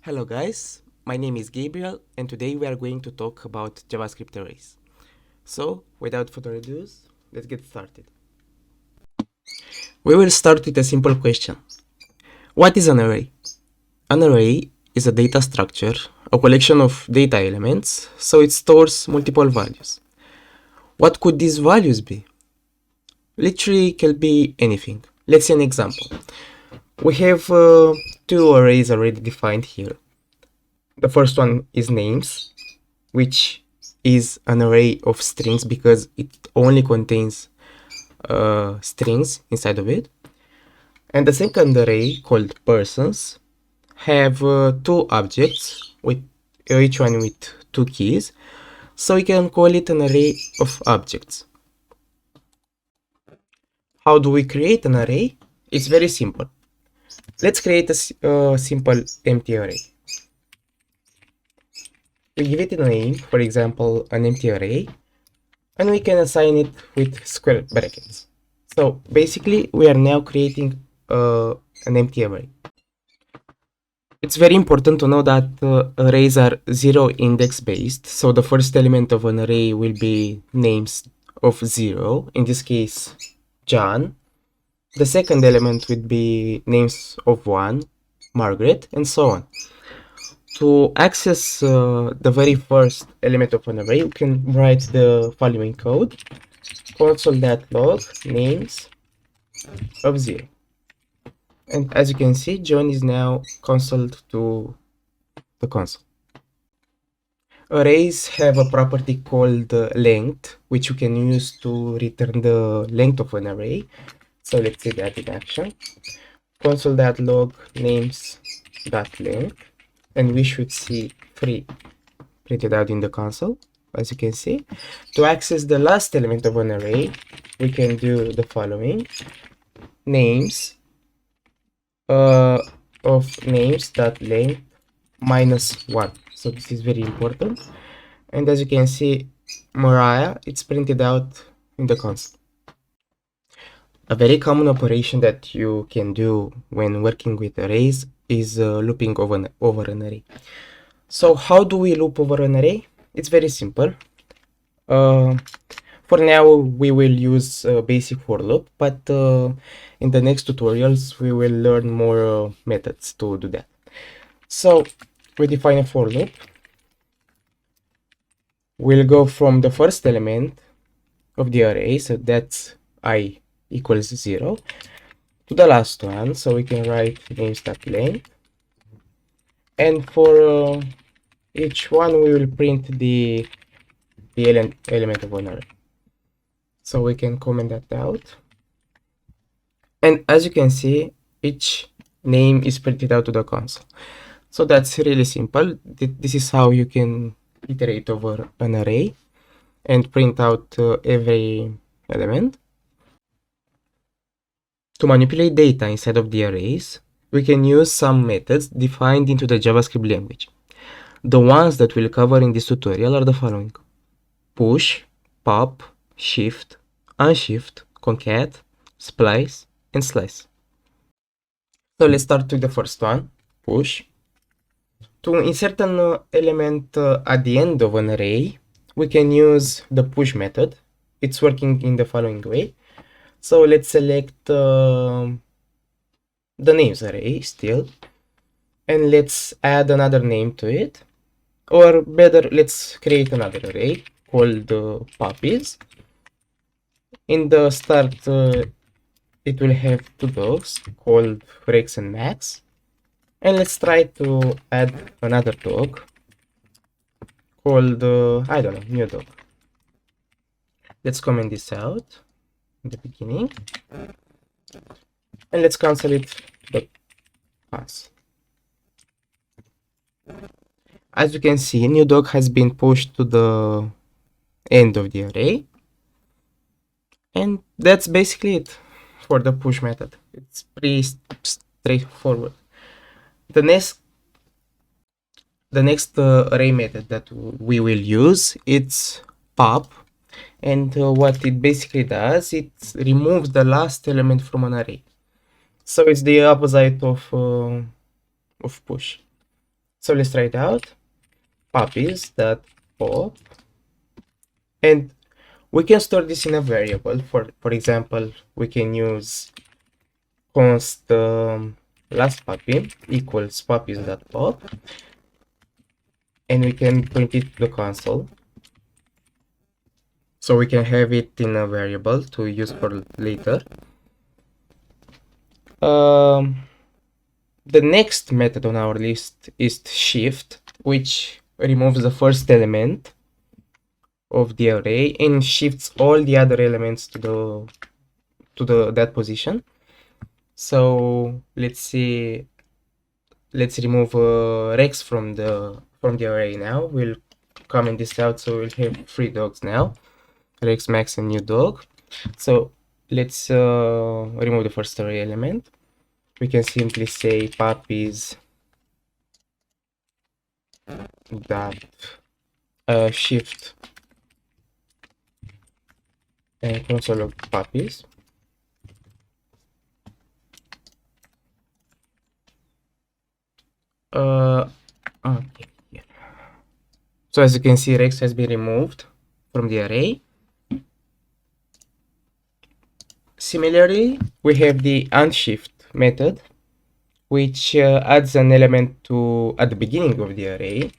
Hello guys, my name is Gabriel and today we are going to talk about JavaScript arrays. So, without further ado, let's get started. We will start with a simple question. What is an array? An array is a data structure, a collection of data elements, so it stores multiple values. What could these values be? Literally can be anything. Let's see an example. We have two arrays already defined here. The first one is names, which is an array of strings because it only contains strings inside of it. And the second array, called persons, have two objects with each one with two keys, so we can call it an array of objects. How do we create an array? It's very simple. Let's create a simple empty array. We give it a name, for example, an empty array, and we can assign it with square brackets. So basically, we are now creating an empty array. It's very important to know that arrays are zero index based. So the first element of an array will be names of 0, in this case, John. The second element would be names of 1, Margaret, and so on. To access the very first element of an array, you can write the following code: console.log names of 0. And as you can see, John is now consoled to the console. Arrays have a property called length, which you can use to return the length of an array. So let's see that in action. Console.log names.length, and we should see 3 printed out in the console, as you can see. To access the last element of an array, we can do the following: names of names.length -1. So this is very important. And as you can see, Mariah, it's printed out in the console. A very common operation that you can do when working with arrays is looping over an array. So how do we loop over an array? It's very simple. For now, we will use basic for loop, but in the next tutorials, we will learn more methods to do that. So we define a for loop. We'll go from the first element of the array, so that's I equals 0, to the last one, so we can write names.length. And for each one, we will print the element of an array. So we can comment that out. And as you can see, each name is printed out to the console. So that's really simple. This is how you can iterate over an array and print out every element. To manipulate data inside of the arrays, we can use some methods defined into the JavaScript language. The ones that we'll cover in this tutorial are the following: push, pop, shift, unshift, concat, splice, and slice. So let's start with the first one, push. To insert an element at the end of an array, we can use the push method. It's working in the following way. So let's select the names array still, and let's add another name to it. Or better, let's create another array called puppies. In the start, it will have two dogs called Rex and Max. And let's try to add another dog called, I don't know, new dog. Let's comment this out in the beginning. And let's cancel it the pass. As you can see, new dog has been pushed to the end of the array. And that's basically it for the push method. It's pretty straightforward. The next array method that we will use, it's pop. And what it basically does, it removes the last element from an array. So it's the opposite of push. So let's try it out. Puppies that pop, and we can store this in a variable. For example, we can use const last puppy equals puppies that pop, and we can point it to the console, so we can have it in a variable to use for later. The next method on our list is shift, which removes the first element of the array and shifts all the other elements to that position. So let's see, let's remove Rex from the array now. We'll comment this out, so we'll have 3 dogs now, Rex, Max, and new dog. So let's remove the first array element. We can simply say puppies dot shift and console log puppies. Okay, yeah. So as you can see, Rex has been removed from the array. Similarly, we have the unshift method, which adds an element to at the beginning of the array,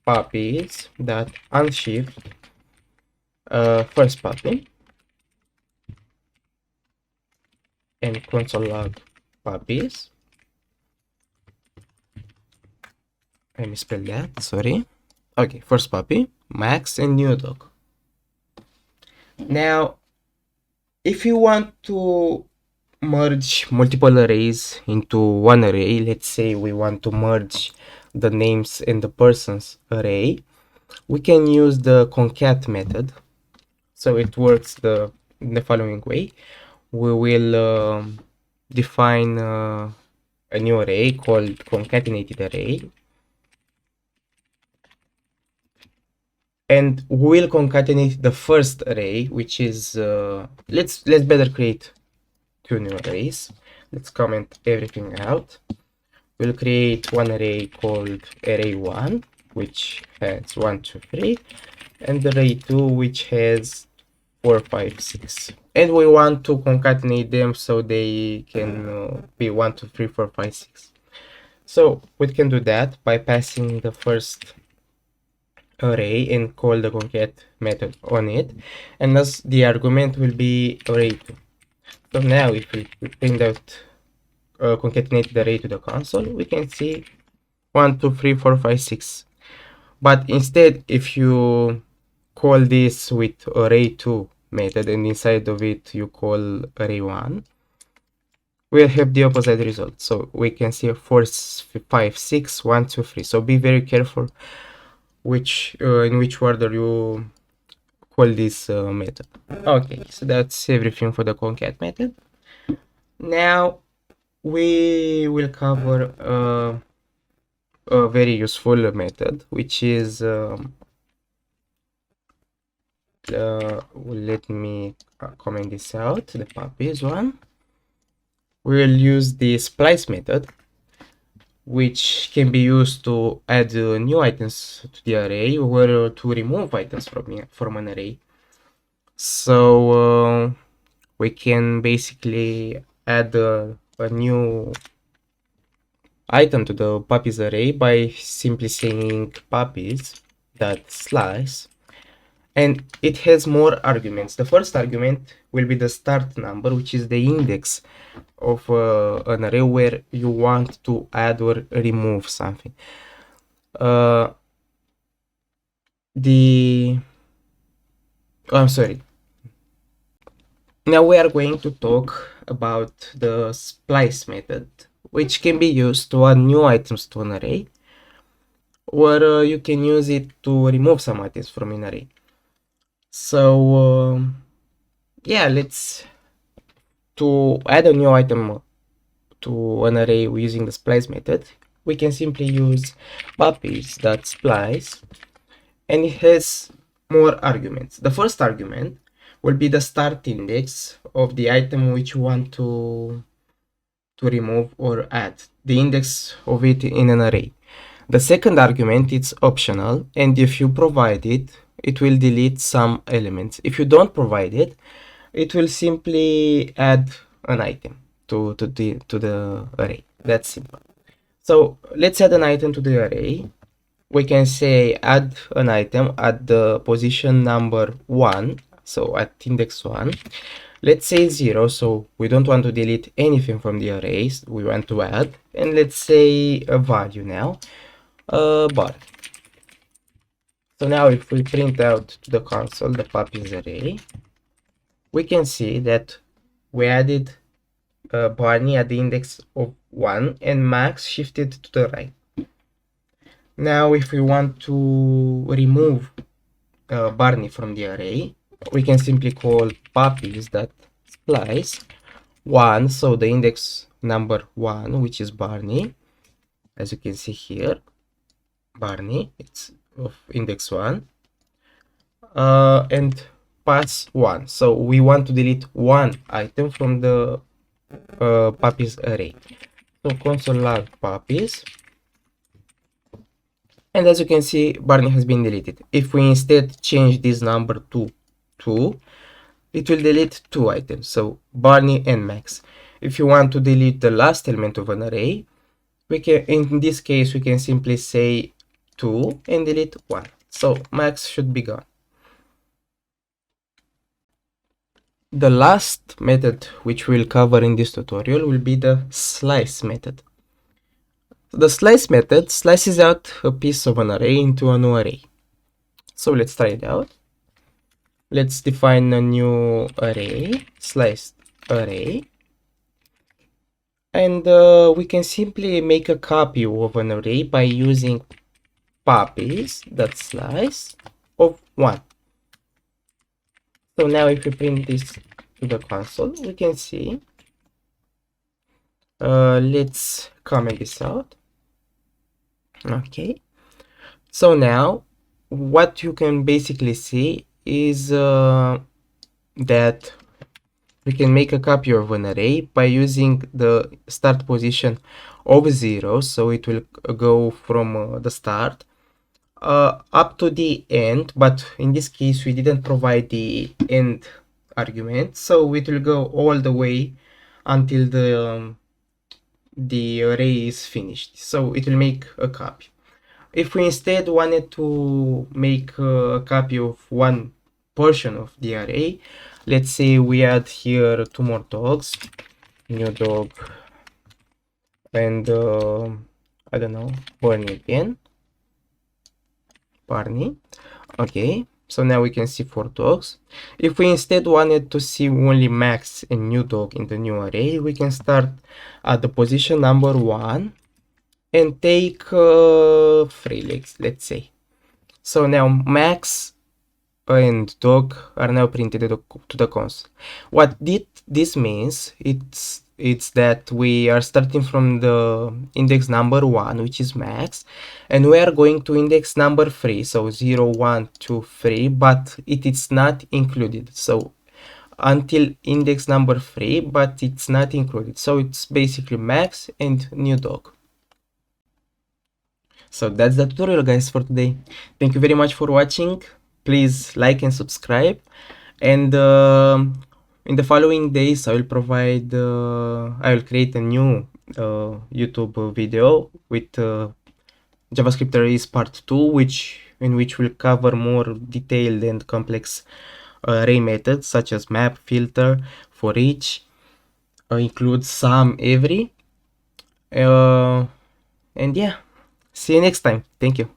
puppies that unshift first puppy, and console log puppies. I misspelled that, sorry. Okay, first puppy, Max, and new dog. Now, if you want to merge multiple arrays into one array, let's say we want to merge the names and the persons array, we can use the concat method. So it works the following way. We will define a new array called concatenated array, and we'll concatenate the first array, which is let's better create 2 new arrays. Let's comment everything out. We'll create one array called array1, which has 1, 2, 3, and array2, which has 4, 5, 6. And we want to concatenate them so they can be 1, 2, 3, 4, 5, 6. So we can do that by passing the first array and call the concat method on it, and thus the argument will be array2. So now if we print out concatenate the array to the console, we can see 1, 2, 3, 4, 5, 6. But instead, if you call this with array2 method and inside of it you call array1, we'll have the opposite result. So we can see 4, 5, 6, 1, 2, 3. So be very careful in which order you call this method. Okay, so that's everything for the concat method. Now we will cover a very useful method, which is let me comment this out, the puppies one. We'll use the splice method, which can be used to add new items to the array or to remove items from an array. So we can basically add a new item to the puppies array by simply saying puppies that slice, and it has more arguments. The first argument will be the start number, which is the index of an array where you want to add or remove something. I'm sorry. Now we are going to talk about the splice method, which can be used to add new items to an array, or you can use it to remove some items from an array. So yeah, to add a new item to an array using the splice method, we can simply use puppies.splice, and it has more arguments. The first argument will be the start index of the item which you want to remove or add, the index of it in an array. The second argument is optional, and if you provide it, it will delete some elements. If you don't provide it, it will simply add an item to the array. That's simple. So let's add an item to the array. We can say add an item at the position number 1, so at index 1. Let's say 0, so we don't want to delete anything from the arrays, we want to add, and let's say a value now, bar. So now if we print out to the console the puppies array, we can see that we added Barney at the index of 1 and Max shifted to the right. Now if we want to remove Barney from the array, we can simply call puppies.splice 1, so the index number 1, which is Barney, as you can see here, Barney, it's of index 1, and pass 1, so we want to delete one item from the puppies array. So console log puppies, and as you can see, Barney has been deleted. If we instead change this number to 2, it will delete two items, so Barney and Max. If you want to delete the last element of an array, we can, in this case, we can simply say 2 and delete 1. So Max should be gone. The last method which we'll cover in this tutorial will be the slice method. The slice method slices out a piece of an array into a new array. So let's try it out. Let's define a new array, sliced array. And we can simply make a copy of an array by using puppies.slice of 1. So now if we print this to the console, we can see, let's comment this out. Okay, so now what you can basically see is that we can make a copy of an array by using the start position of 0, so it will go from the start up to the end, but in this case we didn't provide the end argument, so it will go all the way until the array is finished, so it will make a copy. If we instead wanted to make a copy of one portion of the array, let's say we add here two more dogs, new dog, and I don't know, Barney again, Barney. Okay, so now we can see 4 dogs. If we instead wanted to see only Max and new dog in the new array, we can start at the position number 1 and take 3 legs, let's say. So now Max and dog are now printed to the console. What this means, it's that we are starting from the index number 1, which is Max, and we are going to index number 3, so 0, 1, 2, 3, but it is not included, so until index number 3, but it's not included, so it's basically Max and new dog. So that's the tutorial, guys, for today. Thank you very much for watching. Please like and subscribe, and in the following days I will create a new YouTube video with JavaScript arrays part 2, in which we'll cover more detailed and complex array methods such as map, filter, for each, include sum, every, and yeah, see you next time. Thank you.